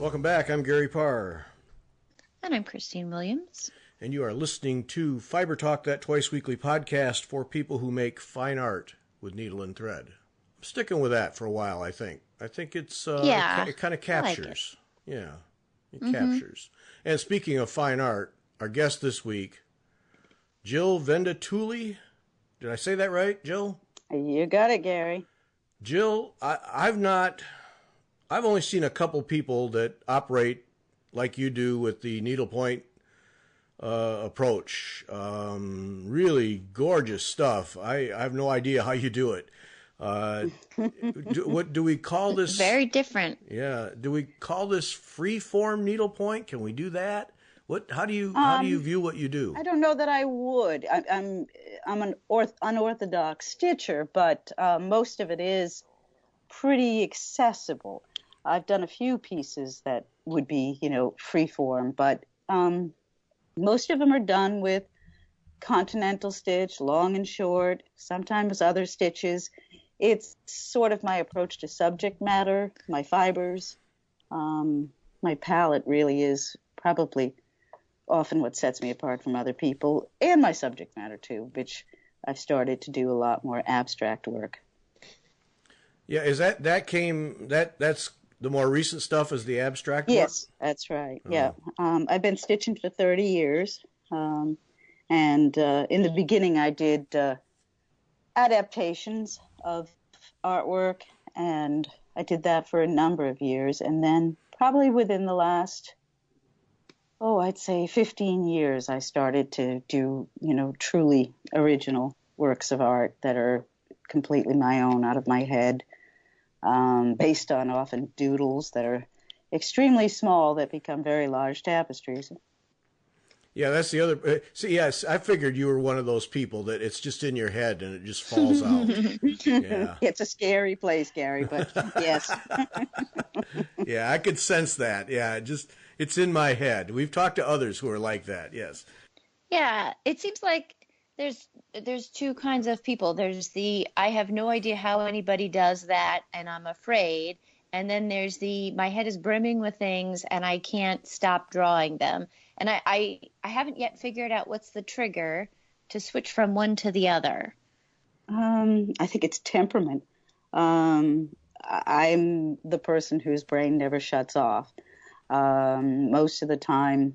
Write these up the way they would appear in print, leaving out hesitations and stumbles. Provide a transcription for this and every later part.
Welcome back. I'm Gary Parr. And I'm Christine Williams. And you are listening to Fiber Talk, that twice-weekly podcast for people who make fine art with needle and thread. I'm sticking with that for a while, I think. I think it's it kind of captures. It captures. And speaking of fine art, our guest this week, Jill Vendituoli. Did I say that right, Jill? You got it, Gary. Jill, I've only seen a couple people that operate like you do with the needlepoint approach. Really gorgeous stuff. I have no idea how you do it. What do we call this? Very different. Yeah. Do we call this free-form needlepoint? Can we do that? How do you view what you do? I don't know that I would. I'm an unorthodox stitcher, but most of it is pretty accessible. I've done a few pieces that would be, free form, but most of them are done with continental stitch, long and short, sometimes other stitches. It's sort of my approach to subject matter, my fibers. My palette really is probably often what sets me apart from other people, and my subject matter too, which I've started to do a lot more abstract work. Yeah, is that's the more recent stuff is the abstract work? Yes, that's right. Oh. Yeah. I've been stitching for 30 years. And in the beginning I did adaptations of artwork, and I did that for a number of years. And then probably within the last, I'd say 15 years, I started to do, truly original works of art that are completely my own, out of my head. Based on often doodles that are extremely small that become very large tapestries. Yeah, that's the other. Yes, I figured you were one of those people that it's just in your head and it just falls out. Yeah, it's a scary place, Gary, but yes. Yeah, I could sense that. Yeah, it's in my head. We've talked to others who are like that. Yes. Yeah, it seems like there's two kinds of people. There's the I have no idea how anybody does that and I'm afraid. And then there's my head is brimming with things and I can't stop drawing them. And I haven't yet figured out what's the trigger to switch from one to the other. I think it's temperament. I'm the person whose brain never shuts off. Most of the time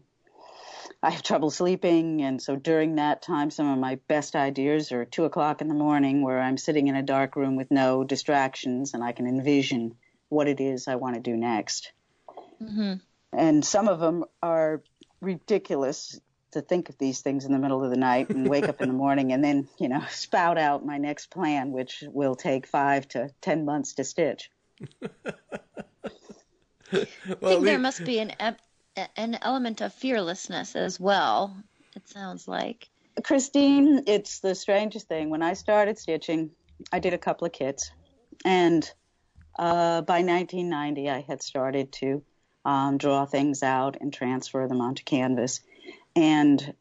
I have trouble sleeping, and so during that time, some of my best ideas are 2 o'clock in the morning, where I'm sitting in a dark room with no distractions, and I can envision what it is I want to do next. Mm-hmm. And some of them are ridiculous, to think of these things in the middle of the night and wake up in the morning and then, spout out my next plan, which will take 5 to 10 months to stitch. I think there must be an element of fearlessness as well, it sounds like. Christine, it's the strangest thing. When I started stitching, I did a couple of kits, and by 1990 I had started to draw things out and transfer them onto canvas. And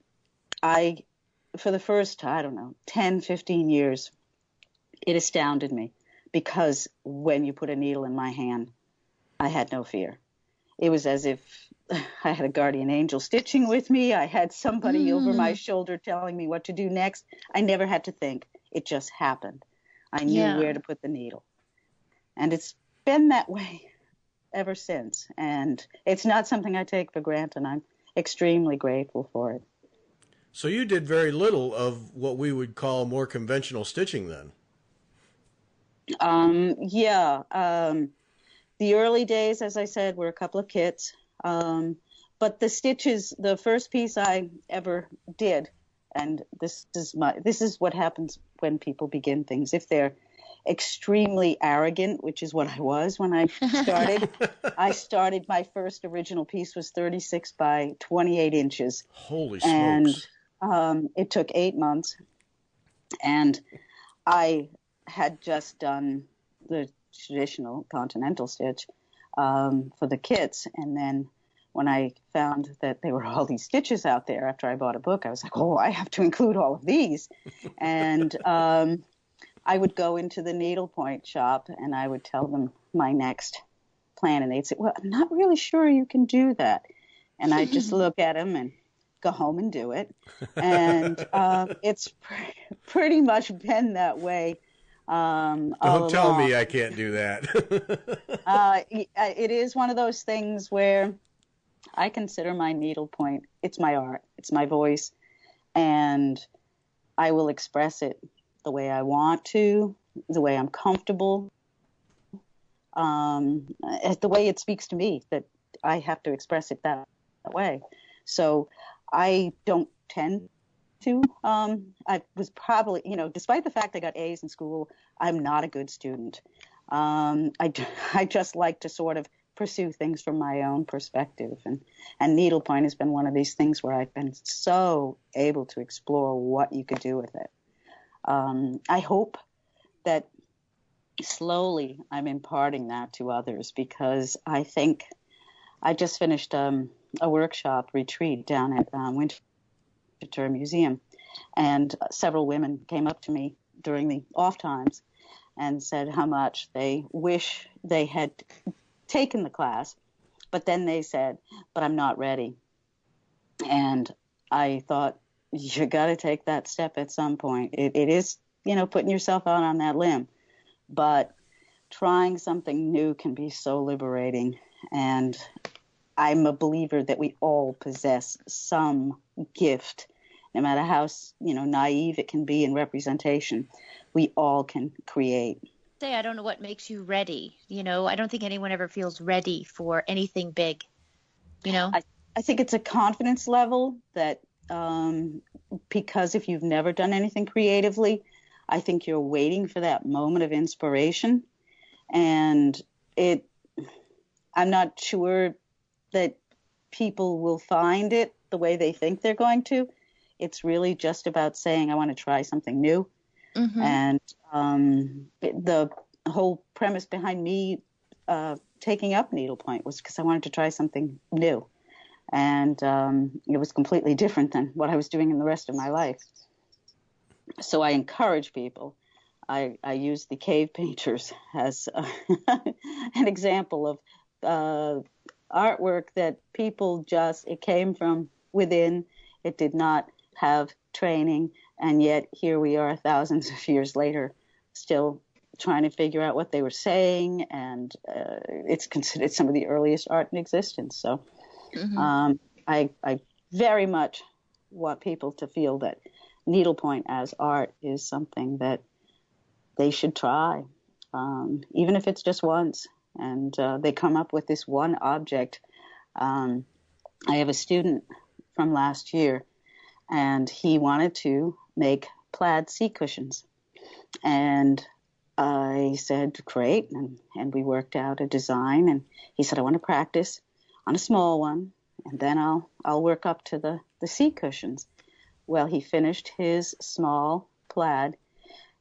for the first, 10, 15 years, it astounded me, because when you put a needle in my hand, I had no fear. It was as if I had a guardian angel stitching with me. I had somebody over my shoulder telling me what to do next. I never had to think. It just happened. I knew where to put the needle. And it's been that way ever since. And it's not something I take for granted. I'm extremely grateful for it. So you did very little of what we would call more conventional stitching then? The early days, as I said, were a couple of kits. But the stitches, the first piece I ever did, and this is what happens when people begin things. If they're extremely arrogant, which is what I was when I started, my first original piece was 36 by 28 inches. Holy smokes. And it took 8 months. And I had just done the traditional continental stitch for the kits. And then when I found that there were all these stitches out there after I bought a book, I was like, I have to include all of these. And I would go into the needlepoint shop and I would tell them my next plan, and they'd say, well, I'm not really sure you can do that. And I'd just look at them and go home and do it. And it's pretty much been that way. Don't tell me I can't do that. It is one of those things where I consider my needlepoint, it's my art, it's my voice, and I will express it the way I want to, the way I'm comfortable, the way it speaks to me, that I have to express it that way. So I don't tend to. I was probably, despite the fact I got A's in school, I'm not a good student. I just like to sort of pursue things from my own perspective. And needlepoint has been one of these things where I've been so able to explore what you could do with it. I hope that slowly I'm imparting that to others, because I think I just finished a workshop retreat down at Winter Museum, and several women came up to me during the off times and said how much they wish they had taken the class, but then they said, but I'm not ready. And I thought, you got to take that step at some point. It is, putting yourself out on that limb, but trying something new can be so liberating. And I'm a believer that we all possess some gift, no matter how, naive it can be in representation. We all can create. I don't know what makes you ready. I don't think anyone ever feels ready for anything big. I think it's a confidence level that, because if you've never done anything creatively, I think you're waiting for that moment of inspiration. And I'm not sure that people will find it the way they think they're going to. It's really just about saying, I want to try something new. Mm-hmm. And the whole premise behind me taking up needlepoint was because I wanted to try something new. And it was completely different than what I was doing in the rest of my life. So I encourage people. I use the cave painters as an example of artwork that people it came from within. It did not have training, and yet here we are thousands of years later still trying to figure out what they were saying, and it's considered some of the earliest art in existence. So mm-hmm. I very much want people to feel that needlepoint as art is something that they should try, even if it's just once, and they come up with this one object. I have a student from last year, and he wanted to make plaid seat cushions. And I said, great, and we worked out a design, and he said, I want to practice on a small one, and then I'll work up to the seat cushions. Well, he finished his small plaid,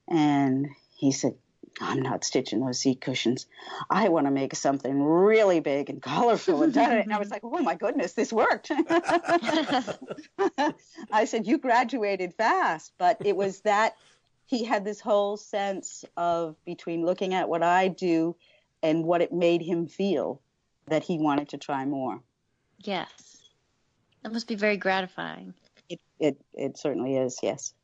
and he said, I'm not stitching those seat cushions. I want to make something really big and colorful. And I was like, oh, my goodness, this worked. I said, you graduated fast. But it was that he had this whole sense of between looking at what I do and what it made him feel that he wanted to try more. Yes. That must be very gratifying. It certainly is, yes.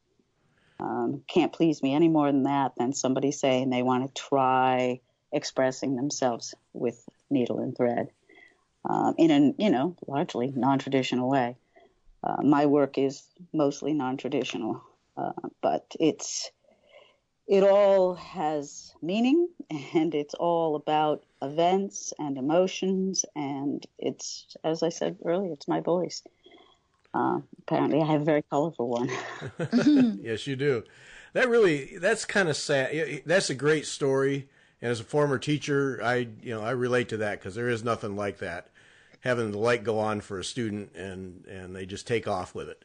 Can't please me any more than somebody saying they want to try expressing themselves with needle and thread in a largely non-traditional way. My work is mostly non-traditional, but it all has meaning, and it's all about events and emotions, and it's, as I said earlier, it's my voice. Apparently I have a very colorful one. Yes, you do. That's kind of sad. That's a great story. And as a former teacher, I relate to that, because there is nothing like that. Having the light go on for a student and they just take off with it.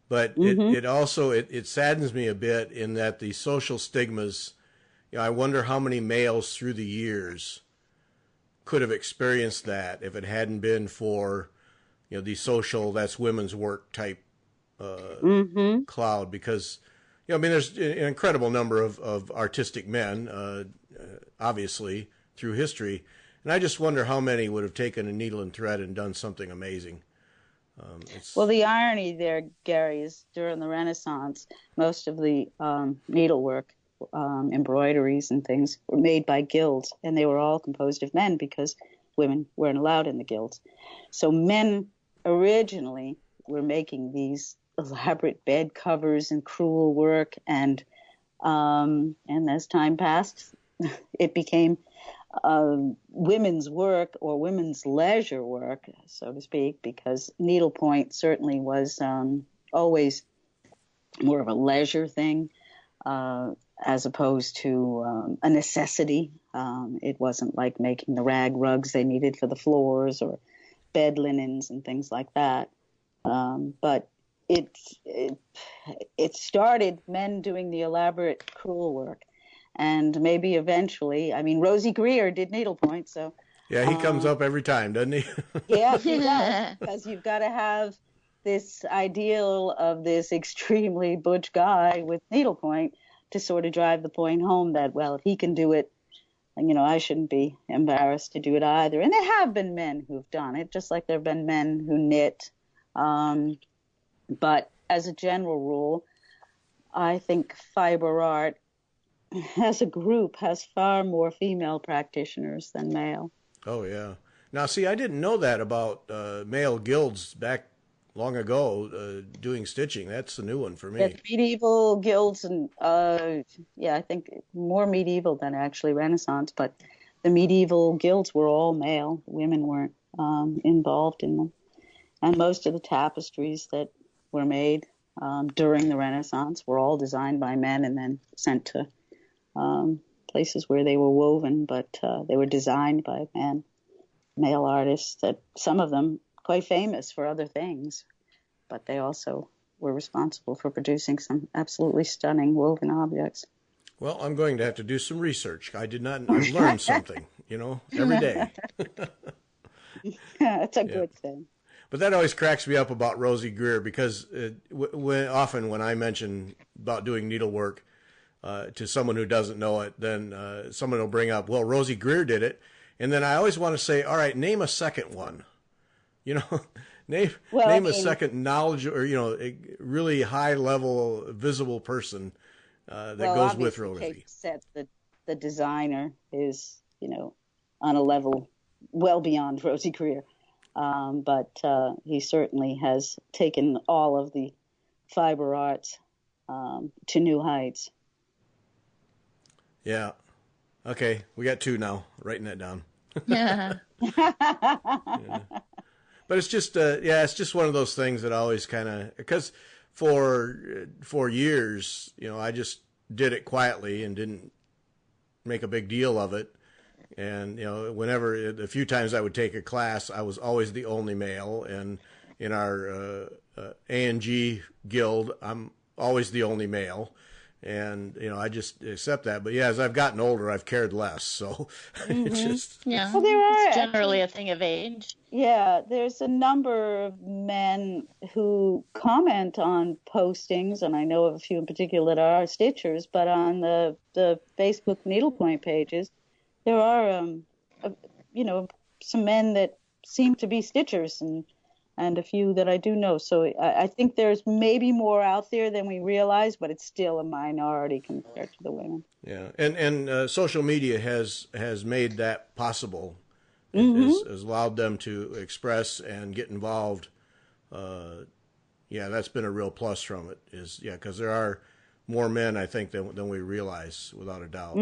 But mm-hmm. it also saddens me a bit in that the social stigmas, I wonder how many males through the years could have experienced that if it hadn't been for the social, that's women's work type mm-hmm. cloud, because there's an incredible number of artistic men, obviously through history, And I just wonder how many would have taken a needle and thread and done something amazing. Well, the irony there, Gary, is during the Renaissance, most of the needlework, embroideries and things were made by guilds, and they were all composed of men because women weren't allowed in the guilds. So men originally were making these elaborate bed covers and crewel work, and as time passed, it became women's work or women's leisure work, so to speak, because needlepoint certainly was always more of a leisure thing as opposed to a necessity. It wasn't like making the rag rugs they needed for the floors or bed linens and things like that. But it started men doing the elaborate crewel work. And maybe eventually, I mean, Rosie Greer did needlepoint, so... Yeah, he comes up every time, doesn't he? Yeah, he does, because you've got to have this ideal of this extremely butch guy with needlepoint to sort of drive the point home that, well, if he can do it, I shouldn't be embarrassed to do it either. And there have been men who've done it, just like there have been men who knit. But as a general rule, I think fiber art as a group has far more female practitioners than male. Oh, yeah. Now, see, I didn't know that about male guilds back long ago doing stitching. That's a new one for me. Yeah, medieval guilds, and I think more medieval than actually Renaissance, but the medieval guilds were all male. Women weren't involved in them. And most of the tapestries that were made during the Renaissance were all designed by men and then sent to places where they were woven, but they were designed by male artists, that some of them quite famous for other things, but they also were responsible for producing some absolutely stunning woven objects. Well, I'm going to have to do some research. I did not learn something, every day. Yeah, it's a good thing. But that always cracks me up about Rosie Greer, because often when I mention about doing needlework, to someone who doesn't know it, then someone will bring up, well, Rosie Greer did it. And then I always want to say, all right, name a second one. Name a second knowledge or, a really high level, visible person that goes with Rosie. Kate said that the designer is, on a level well beyond Rosie Greer. But he certainly has taken all of the fiber arts to new heights. Yeah. Okay, we got two now. Writing that down. Yeah. Yeah. But it's just, it's just one of those things that always kind of, because for years, I just did it quietly and didn't make a big deal of it. And, whenever, a few times I would take a class, I was always the only male. And in our A&G guild, I'm always the only male. And, I just accept that. But, as I've gotten older, I've cared less. So it's just... Yeah, well, there are generally a thing of age. Yeah, there's a number of men who comment on postings, and I know of a few in particular that are stitchers, but on the Facebook needlepoint pages, there are, some men that seem to be stitchers and a few that I do know. So I think there's maybe more out there than we realize, but it's still a minority compared to the women. Yeah, and social media has made that possible. Has allowed them to express and get involved. That's been a real plus from it. Because there are more men, I think, than we realize, without a doubt.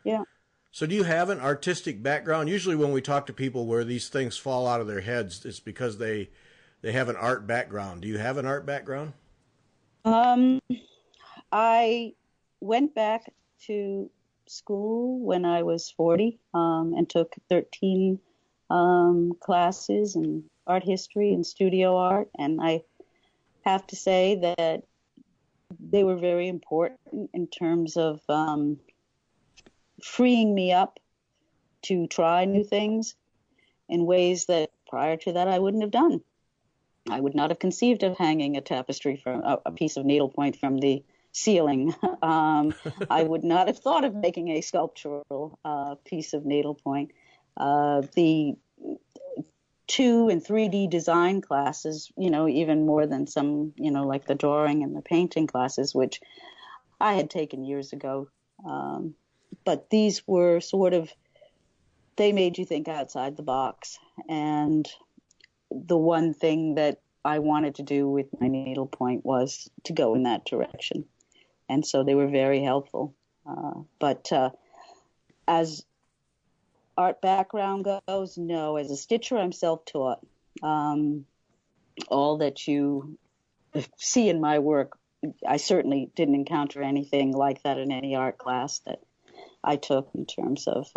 Yeah. So do you have an artistic background? Usually when we talk to people where these things fall out of their heads, it's because they have an art background. Do you have an art background? I went back to school when I was 40 and took 13 classes in art history and studio art. And I have to say that they were very important in terms of freeing me up to try new things in ways that prior to that I wouldn't have done. I would not have conceived of hanging a tapestry from a piece of needlepoint from the ceiling. I would not have thought of making a sculptural piece of needlepoint. The 2 and 3D design classes, even more than some, like the drawing and the painting classes, which I had taken years ago. But these were they made you think outside the box. And the one thing that I wanted to do with my needlepoint was to go in that direction. And so they were very helpful. But as art background goes, no. As a stitcher, I'm self-taught. All that you see in my work, I certainly didn't encounter anything like that in any art class that I took in terms of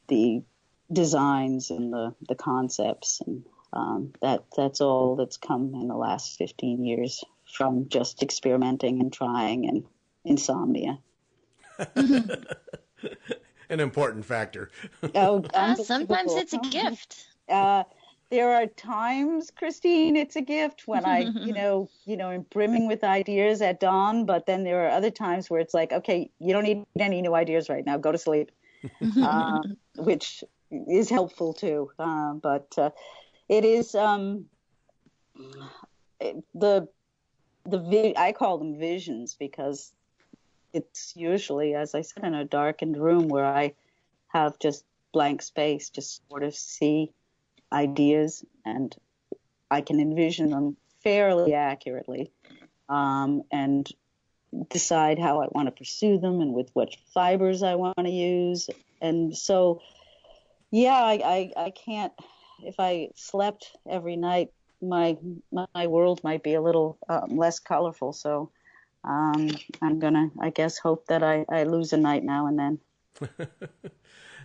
the designs and the concepts. And that's all that's come in the last 15 years from just experimenting and trying and insomnia. An important factor. Sometimes it's a gift. There are times, Christine, it's a gift when I, am brimming with ideas at dawn. But then there are other times where it's like, okay, you don't need any new ideas right now. Go to sleep, which is helpful too. But it is I call them visions because it's usually, as I said, in a darkened room where I have just blank space, just sort of see ideas, and I can envision them fairly accurately, and decide how I want to pursue them and with what fibers I want to use. And so, yeah, I can't, if I slept every night, my world might be a little less colorful. So I'm gonna, I guess, hope that I lose a night now and then.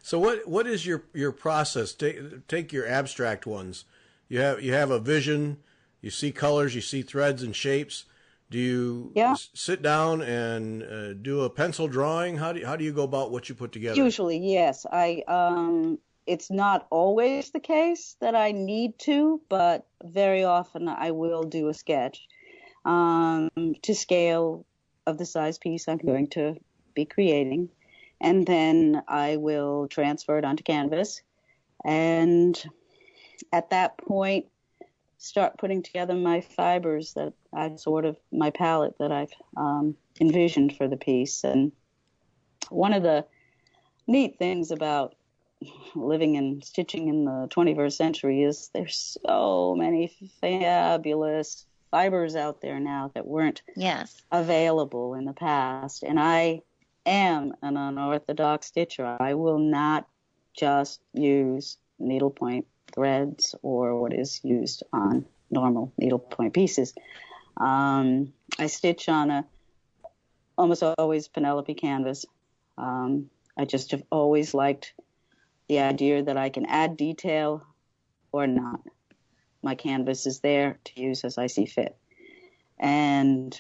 So what is your process? Take your abstract ones. You have a vision. You see colors. You see threads and shapes. Do you sit down and do a pencil drawing? How do you go about what you put together? Usually, yes. It's not always the case that I need to, but very often I will do a sketch to scale of the size piece I'm going to be creating. And then I will transfer it onto canvas. And at that point, start putting together my fibers that my palette that I've envisioned for the piece. And one of the neat things about living and stitching in the 21st century is there's so many fabulous fibers out there now that weren't available in the past. And I am an unorthodox stitcher. I will not just use needlepoint threads or what is used on normal needlepoint pieces. I stitch on almost always Penelope canvas. I just have always liked the idea that I can add detail or not. My canvas is there to use as I see fit. And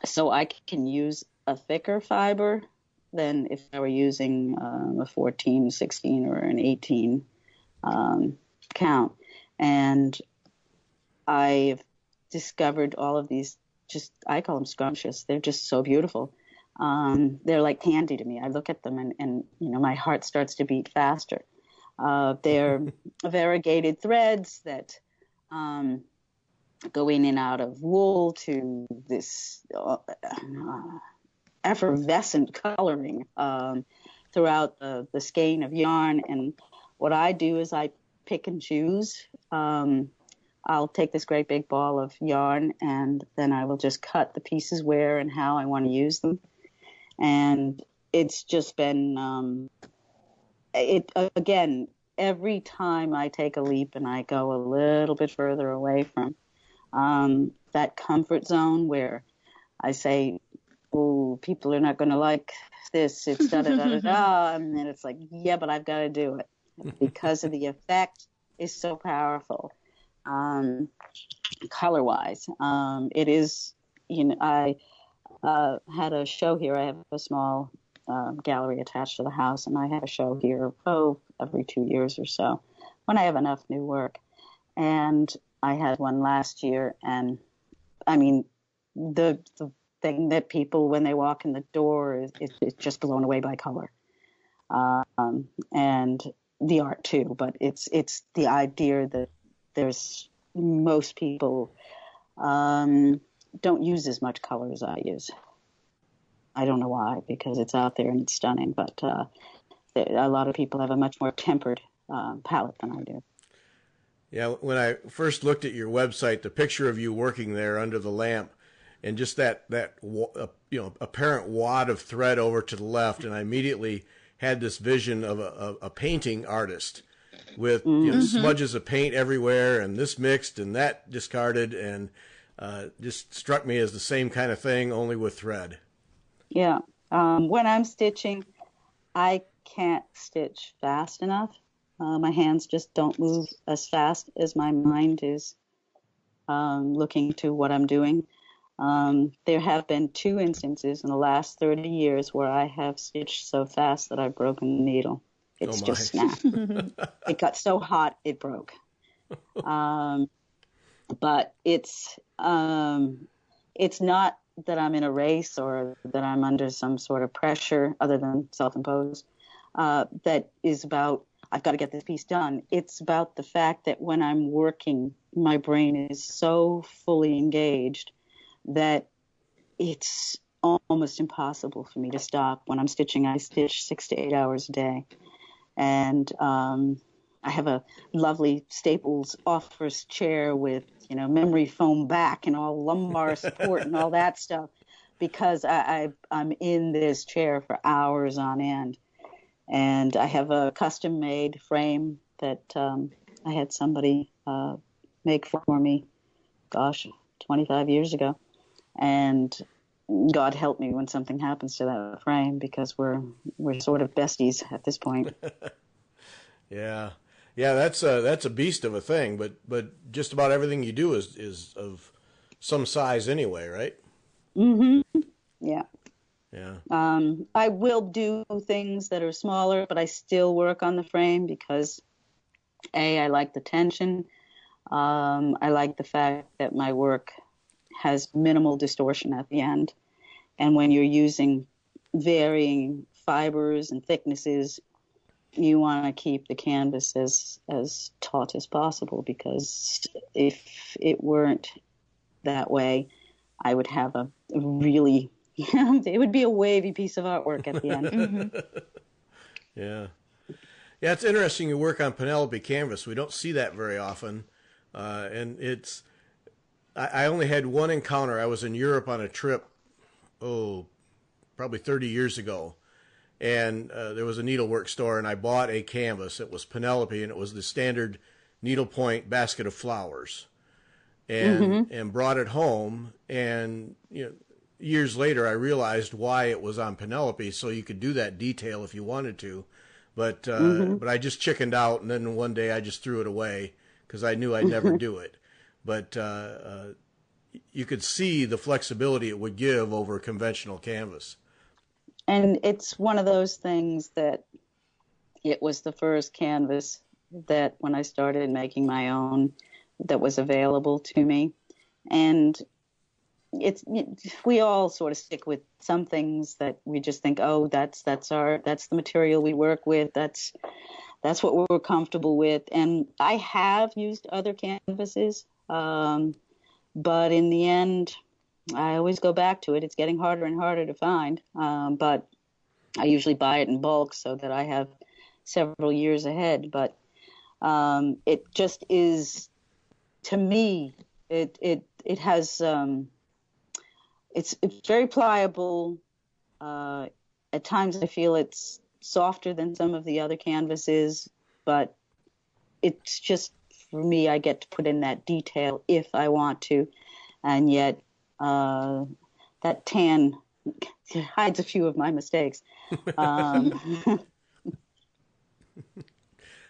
so I can use a thicker fiber than if I were using a 14, 16, or an 18 count. And I've discovered all of these, I call them scrumptious. They're just so beautiful. They're like candy to me. I look at them and my heart starts to beat faster. They're variegated threads that go in and out of wool to this effervescent coloring throughout the skein of yarn. And what I do is I pick and choose. I'll take this great big ball of yarn and then I will just cut the pieces where and how I want to use them. And it's just been, again, every time I take a leap and I go a little bit further away from that comfort zone where I say, oh, people are not going to like this, it's da-da-da-da-da, and then it's like, yeah, but I've got to do it because of the effect is so powerful, color-wise. It is, I had a show here. I have a small gallery attached to the house, and I have a show here every 2 years or so when I have enough new work. And I had one last year, and I mean, the thing that people, when they walk in the door, is just blown away by color. and the art too. But it's the idea that there's most people don't use as much color as I use. I don't know why, because it's out there and it's stunning, but a lot of people have a much more tempered palette than I do. Yeah, when I first looked at your website, the picture of you working there under the lamp, and just that apparent wad of thread over to the left, and I immediately had this vision of a painting artist with smudges of paint everywhere, and this mixed and that discarded, and just struck me as the same kind of thing, only with thread. Yeah. When I'm stitching, I can't stitch fast enough. My hands just don't move as fast as my mind is looking to what I'm doing. There have been 2 instances in the last 30 years where I have stitched so fast that I've broken the needle. It's just snapped. It got so hot, it broke. But it's not that I'm in a race or that I'm under some sort of pressure other than self-imposed that is about, I've got to get this piece done. It's about the fact that when I'm working, my brain is so fully engaged that it's almost impossible for me to stop. When I'm stitching, I stitch 6 to 8 hours a day. And I have a lovely Staples office chair with, memory foam back and all lumbar support and all that stuff, because I'm in this chair for hours on end. And I have a custom-made frame that I had somebody make for me, 25 years ago. And God help me when something happens to that frame, because we're sort of besties at this point. Yeah, that's a beast of a thing. But just about everything you do is of some size anyway, right? Mm-hmm. Yeah. Yeah. I will do things that are smaller, but I still work on the frame because, I like the tension. I like the fact that my work has minimal distortion at the end. And when you're using varying fibers and thicknesses, you want to keep the canvas as taut as possible, because if it weren't that way, I would have a really, it would be a wavy piece of artwork at the end. Mm-hmm. Yeah. Yeah, it's interesting you work on Penelope canvas. We don't see that very often. And I only had one encounter. I was in Europe on a trip, probably 30 years ago. And there was a needlework store, and I bought a canvas. It was Penelope, and it was the standard needlepoint basket of flowers. And brought it home. And years later, I realized why it was on Penelope, so you could do that detail if you wanted to. But I just chickened out, and then one day I just threw it away because I knew I'd never do it. But you could see the flexibility it would give over conventional canvas. And it's one of those things that it was the first canvas that when I started making my own that was available to me. And we all sort of stick with some things that we just think, that's the material we work with. That's what we're comfortable with. And I have used other canvases, but in the end, I always go back to it. It's getting harder and harder to find, but I usually buy it in bulk so that I have several years ahead. But it just is, to me, it has it's very pliable. At times I feel it's softer than some of the other canvases, but it's just, for me, I get to put in that detail if I want to, and yet that tan hides a few of my mistakes. Well,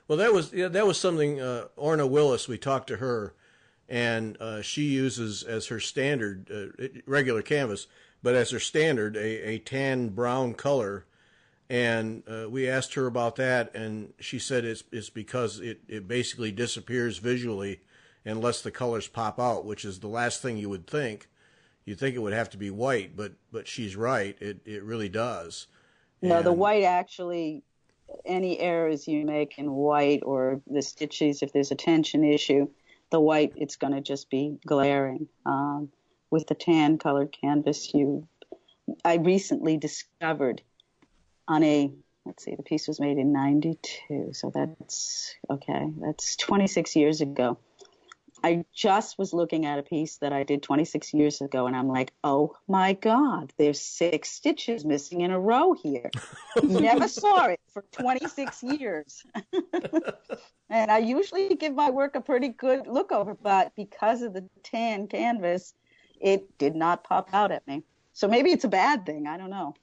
that was something, Orna Willis, we talked to her, and she uses as her standard, regular canvas, but as her standard, a tan brown color. And we asked her about that, and she said it's because it basically disappears visually unless the colors pop out, which is the last thing you would think. You'd think it would have to be white, but she's right. It really does. No, the white actually any errors you make in white or the stitches, if there's a tension issue, the white, it's going to just be glaring. With the tan colored canvas, I recently discovered on let's see, the piece was made in 92, so that's 26 years ago. I just was looking at a piece that I did 26 years ago, and I'm like, oh my God, there's 6 stitches missing in a row here. Never saw it for 26 years. And I usually give my work a pretty good look over, but because of the tan canvas, it did not pop out at me. So maybe it's a bad thing. I don't know.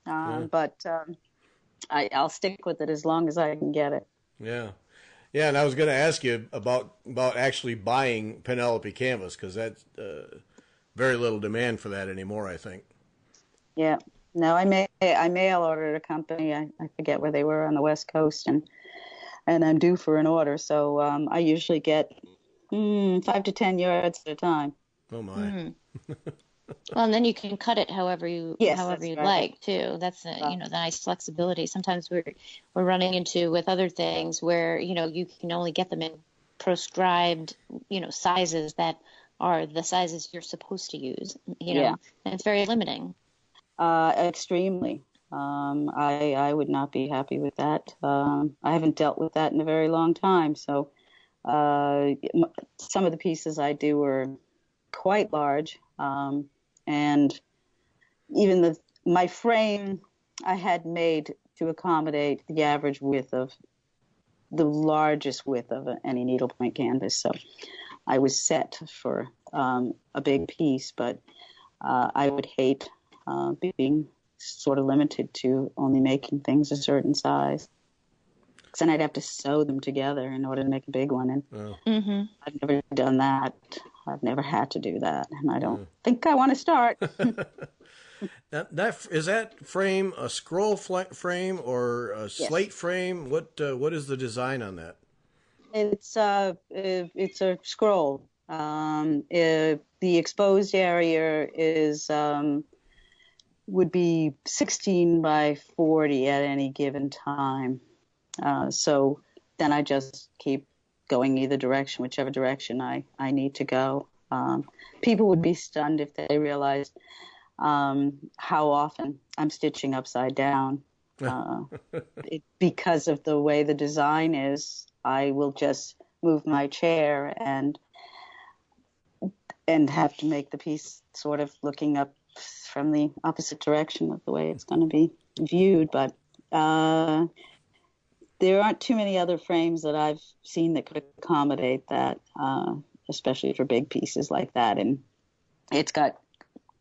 But I'll stick with it as long as I can get it. Yeah. Yeah, and I was going to ask you about actually buying Penelope canvas, because that's very little demand for that anymore, I think. Yeah. No, I mail ordered a company. I forget where they were on the West Coast, and I'm due for an order. So I usually get 5 to 10 yards at a time. Oh, my. Mm-hmm. Well, and then you can cut it however you right. like too. That's the nice flexibility. Sometimes we're running into with other things where you can only get them in proscribed sizes that are the sizes you're supposed to use. And it's very limiting. Extremely. I would not be happy with that. I haven't dealt with that in a very long time. So some of the pieces I do are quite large. And even my frame I had made to accommodate the average width of the largest width of any needlepoint canvas. So I was set for a big piece, but I would hate being sort of limited to only making things a certain size. Because then I'd have to sew them together in order to make a big one. And I've never done that. I've never had to do that, and I don't think I want to start. Is that frame a scroll frame or a slate frame? What is the design on that? It's a scroll. The exposed area would be 16 by 40 at any given time. So then I just keep going either direction, whichever direction I need to go. People would be stunned if they realized how often I'm stitching upside down. Because of the way the design is, I will just move my chair and have to make the piece sort of looking up from the opposite direction of the way it's going to be viewed. But there aren't too many other frames that I've seen that could accommodate that, especially for big pieces like that. And it's got,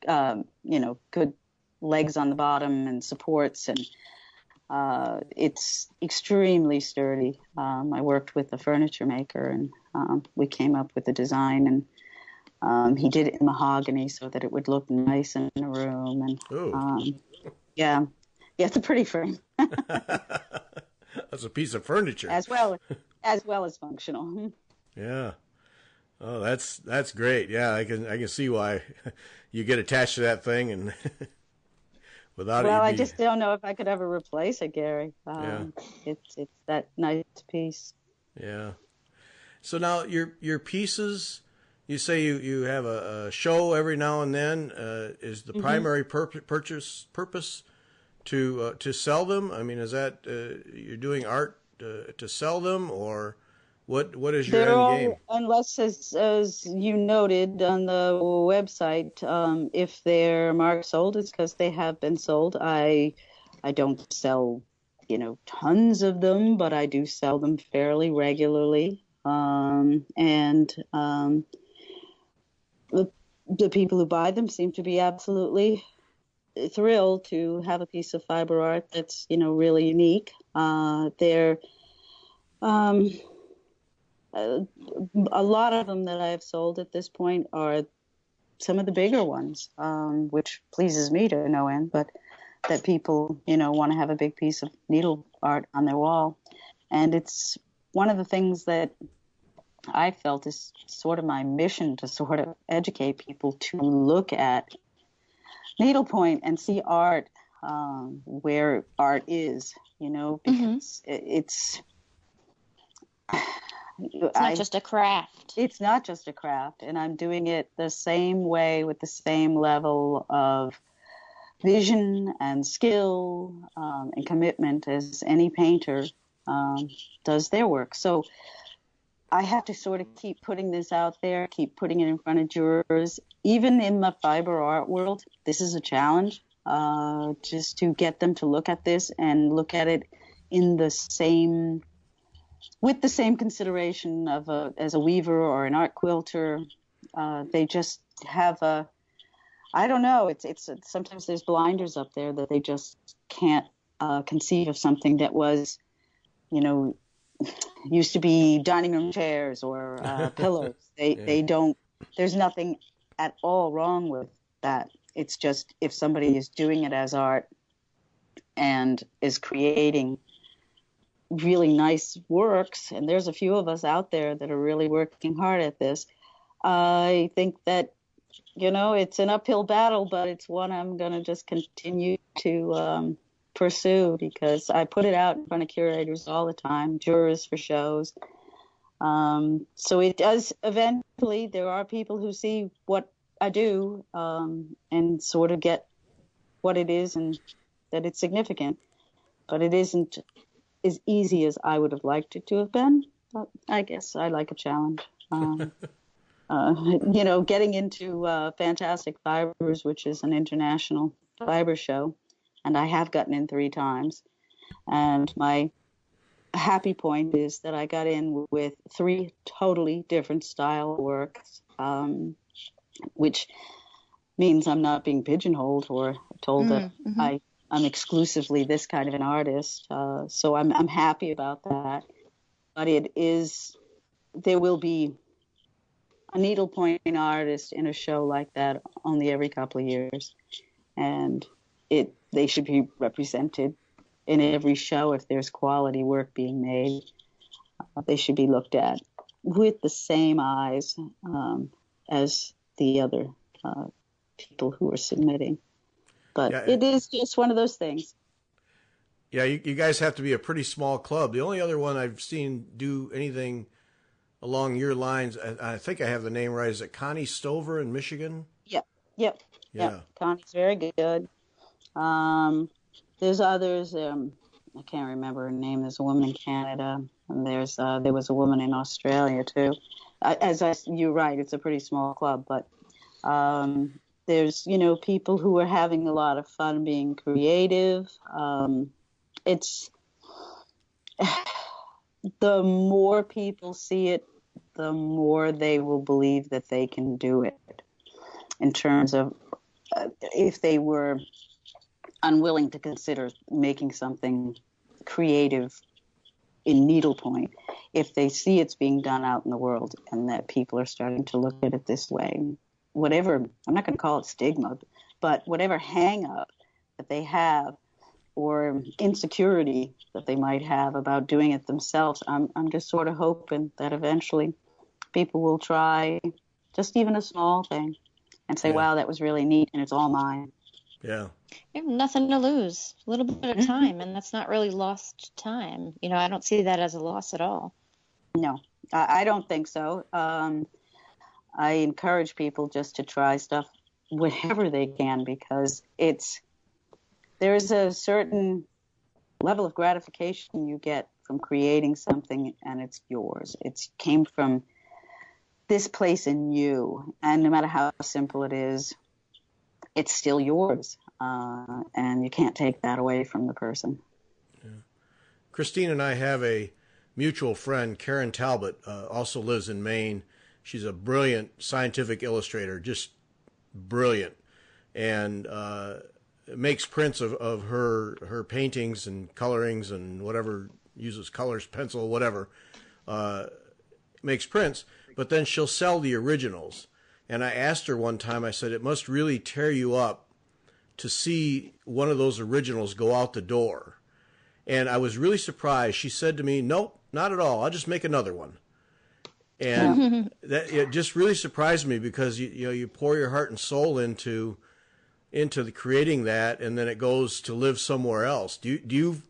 good legs on the bottom and supports, and it's extremely sturdy. I worked with a furniture maker, and we came up with the design, and he did it in mahogany so that it would look nice in a room. And it's a pretty frame. That's a piece of furniture. As well as functional. Yeah. Oh, that's great. Yeah, I can see why you get attached to that thing and without it. Well, I just don't know if I could ever replace it, Gary. It's that nice piece. Yeah. So now your pieces, you say you have a show every now and then. Is the primary purpose to sell them? I mean, is that you're doing art to sell them, or what is your end game? Unless, as you noted on the website, if they're marked sold, it's because they have been sold. I don't sell, tons of them, but I do sell them fairly regularly. The people who buy them seem to be absolutely thrilled to have a piece of fiber art that's really unique. They're a lot of them that I have sold at this point are some of the bigger ones, which pleases me to no end, but that people want to have a big piece of needle art on their wall. And it's one of the things that I felt is sort of my mission, to sort of educate people to look at needlepoint and see art where art is, because it's not just a craft. It's not just a craft, and I'm doing it the same way with the same level of vision and skill and commitment as any painter does their work. So I have to sort of keep putting this out there, keep putting it in front of jurors. Even in the fiber art world, this is a challenge, just to get them to look at this and look at it with the same consideration as a weaver or an art quilter. They just have I don't know. It's sometimes there's blinders up there that they just can't conceive of something that was, used to be dining room chairs or pillows. They don't. There's nothing at all wrong with that. It's just if somebody is doing it as art and is creating really nice works, and there's a few of us out there that are really working hard at this. I think that, it's an uphill battle, but it's one I'm going to just continue to pursue, because I put it out in front of curators all the time, jurors for shows. So it does eventually, there are people who see what I do and sort of get what it is and that it's significant. But it isn't as easy as I would have liked it to have been. But I guess I like a challenge. Getting into Fantastic Fibers, which is an international fiber show, and I have gotten in 3 times. And my happy point is that I got in with 3 totally different style works, which means I'm not being pigeonholed or told that I'm exclusively this kind of an artist. So I'm happy about that. But there will be a needlepoint artist in a show like that only every couple of years. And they should be represented in every show. If there's quality work being made, they should be looked at with the same eyes as the other people who are submitting. But it is just one of those things. Yeah, you guys have to be a pretty small club. The only other one I've seen do anything along your lines, I think I have the name right, is it Connie Stover in Michigan? Yep. Connie's very good. There's others. I can't remember her name. There's a woman in Canada, and there was a woman in Australia too. You're right. It's a pretty small club, but there's people who are having a lot of fun being creative. It's the more people see it, the more they will believe that they can do it. In terms of if they were unwilling to consider making something creative in needlepoint, if they see it's being done out in the world and that people are starting to look at it this way, whatever, I'm not going to call it stigma, but whatever hang up that they have or insecurity that they might have about doing it themselves, I'm just sort of hoping that eventually people will try just even a small thing and say, wow, that was really neat, and it's all mine. Yeah. You have nothing to lose. A little bit of time, and that's not really lost time. I don't see that as a loss at all. No, I don't think so. I encourage people just to try stuff whenever they can, because there's a certain level of gratification you get from creating something, and it's yours. It came from this place in you, and no matter how simple it is, it's still yours, and you can't take that away from the person. Yeah. Christine and I have a mutual friend, Karen Talbot, also lives in Maine. She's a brilliant scientific illustrator, just brilliant, and makes prints of her paintings and colorings and whatever, uses colors, pencil, whatever, makes prints, but then she'll sell the originals. And I asked her one time, I said, it must really tear you up to see one of those originals go out the door. And I was really surprised. She said to me, nope, not at all. I'll just make another one. And it just really surprised me, because you pour your heart and soul into the creating that, and then it goes to live somewhere else. Do you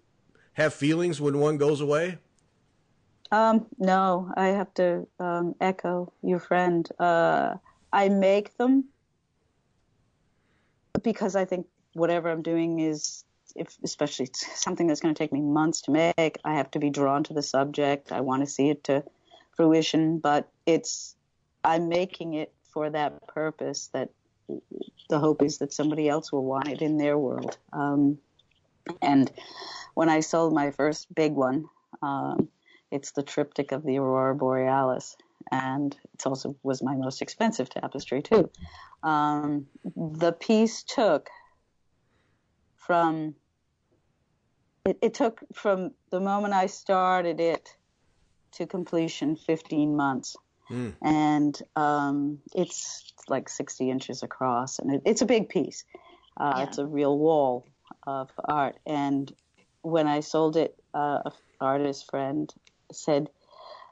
have feelings when one goes away? No, I have to echo your friend. I make them because I think whatever I'm doing is, especially something that's going to take me months to make, I have to be drawn to the subject. I want to see it to fruition, but I'm making it for that purpose, that the hope is that somebody else will want it in their world. And when I sold my first big one, it's the triptych of the Aurora Borealis, and it also was my most expensive tapestry too. The piece took from the moment I started it to completion 15 months. And it's like 60 inches across, and it's a big piece. It's a real wall of art. And when I sold it, an artist friend said,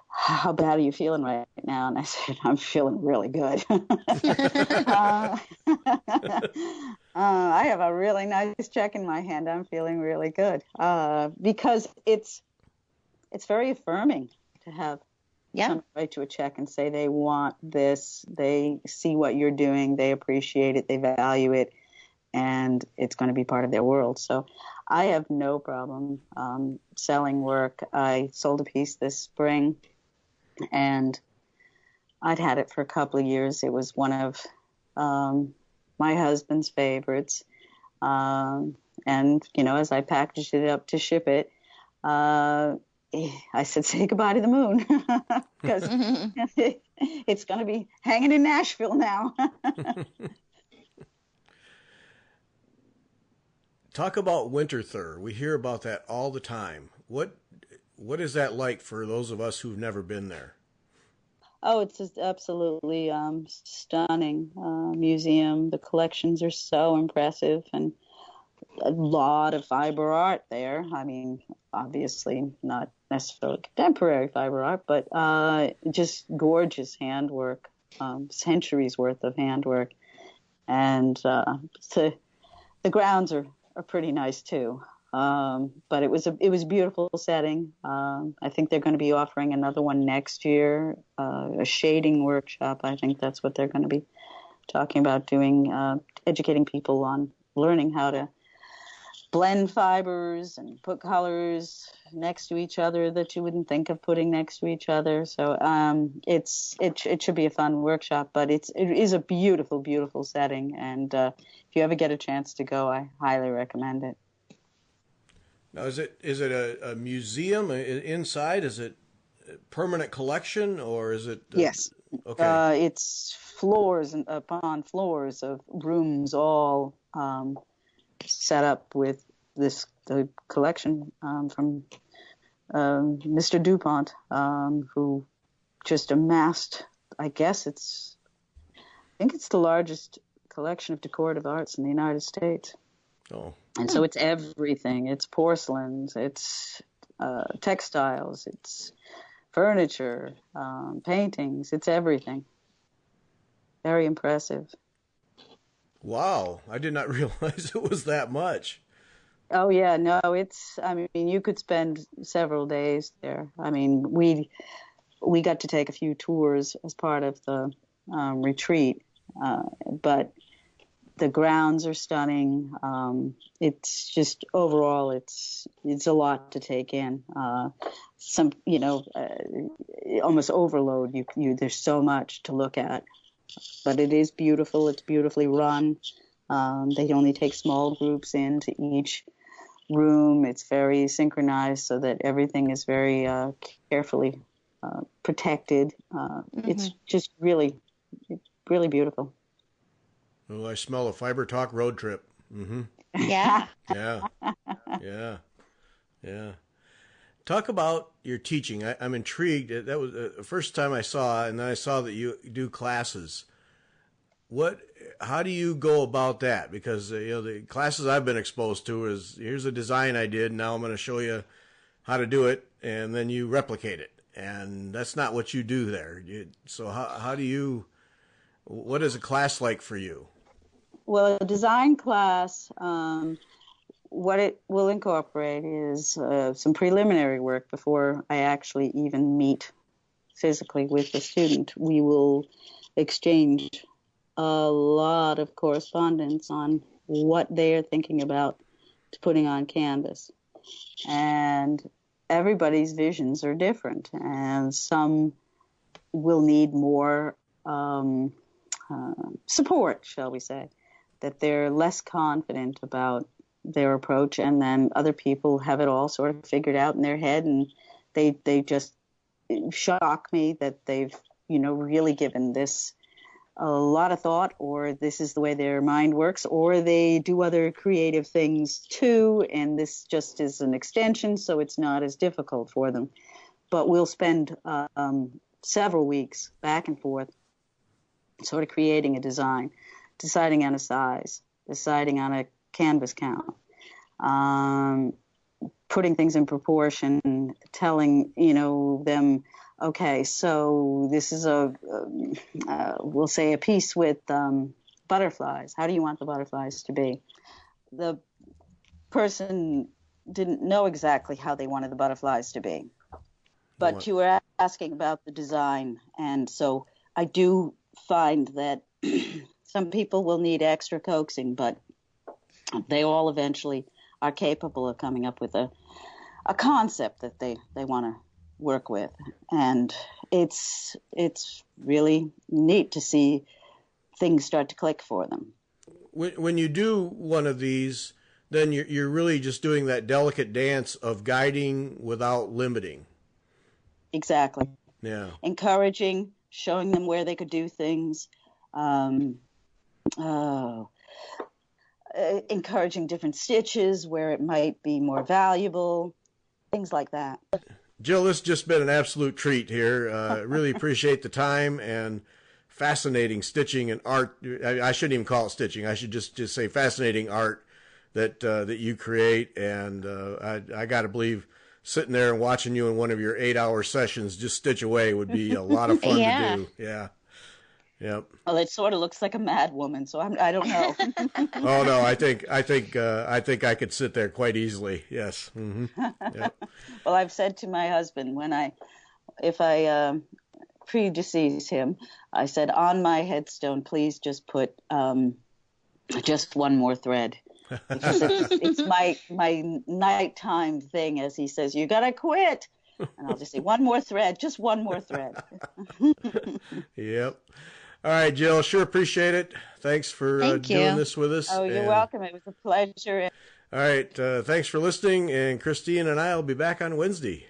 "How bad are you feeling right now?" And I said, "I'm feeling really good." I have a really nice check in my hand. I'm feeling really good because it's very affirming to have someone write you a check and say they want this, they see what you're doing, they appreciate it, they value it, and it's going to be part of their world. So I have no problem selling work. I sold a piece this spring, and I'd had it for a couple of years. It was one of my husband's favorites. And, as I packaged it up to ship it, I said, say goodbye to the moon, because it's going to be hanging in Nashville now. Talk about winter fur. We hear about that all the time. What is that like for those of us who've never been there? Oh, it's just absolutely stunning museum. The collections are so impressive, and a lot of fiber art there. I mean, obviously not necessarily contemporary fiber art, but just gorgeous handwork, centuries worth of handwork. And the grounds are pretty nice too. But it was a beautiful setting. I think they're going to be offering another one next year, a shading workshop. I think that's what they're going to be talking about doing, educating people on learning how to blend fibers and put colors next to each other that you wouldn't think of putting next to each other. So it should be a fun workshop, but it is a beautiful, beautiful setting. And if you ever get a chance to go, I highly recommend it. Now, is it a museum inside? Is it a permanent collection, or is it? Yes. Okay. It's floors upon floors of rooms, all set up with the collection from Mr. DuPont, who just amassed. I think it's the largest collection of decorative arts in the United States. Oh. And so it's everything. It's porcelains, it's textiles, it's furniture, paintings, it's everything. Very impressive. Wow, I did not realize it was that much. Oh, yeah, no, you could spend several days there. I mean, we got to take a few tours as part of the retreat, but the grounds are stunning. It's just overall, it's a lot to take in. Almost overload. There's so much to look at, but it is beautiful. It's beautifully run. They only take small groups into each room. It's very synchronized so that everything is very carefully protected. It's just really, really beautiful. Oh, I smell a Fiber Talk road trip. Mm-hmm. Yeah. Yeah. Talk about your teaching. I'm intrigued. That was the first time I saw, and then I saw that you do classes. How do you go about that? Because the classes I've been exposed to is, here's a design I did, now I'm going to show you how to do it, and then you replicate it. And that's not what you do there. So what is a class like for you? Well, a design class, what it will incorporate is some preliminary work before I actually even meet physically with the student. We will exchange a lot of correspondence on what they are thinking about putting on canvas. And everybody's visions are different, and some will need more support, shall we say, that they're less confident about their approach, and then other people have it all sort of figured out in their head, and they just shock me that they've, really given this a lot of thought, or this is the way their mind works, or they do other creative things too, and this just is an extension, so it's not as difficult for them. But we'll spend several weeks back and forth sort of creating a design, deciding on a size, deciding on a canvas count, putting things in proportion, telling, them, okay, so this is we'll say a piece with butterflies. How do you want the butterflies to be? The person didn't know exactly how they wanted the butterflies to be, but you were asking about the design, and so I do find that some people will need extra coaxing, but they all eventually are capable of coming up with a concept that they want to work with. And it's really neat to see things start to click for them. When you do one of these, then you're really just doing that delicate dance of guiding without limiting. Exactly. Yeah. Encouraging, showing them where they could do things, encouraging different stitches where it might be more valuable, things like that. Jill, this has just been an absolute treat here. Really appreciate the time and fascinating stitching and art. I shouldn't even call it stitching. I should just say fascinating art that you create. And I got to believe sitting there and watching you in one of your 8-hour sessions just stitch away would be a lot of fun to do. Yeah. Yep. Well, it sort of looks like a mad woman, so I don't know. Oh no, I think I could sit there quite easily. Yes. Mm-hmm. Yep. Well, I've said to my husband if I predecease him, I said on my headstone, please just put just one more thread. Because it's my nighttime thing, as he says, you gotta quit. And I'll just say one more thread, just one more thread. Yep. All right, Jill, sure appreciate it. Thanks for doing this with us. Oh, you're welcome. It was a pleasure. All right, thanks for listening, and Christine and I will be back on Wednesday.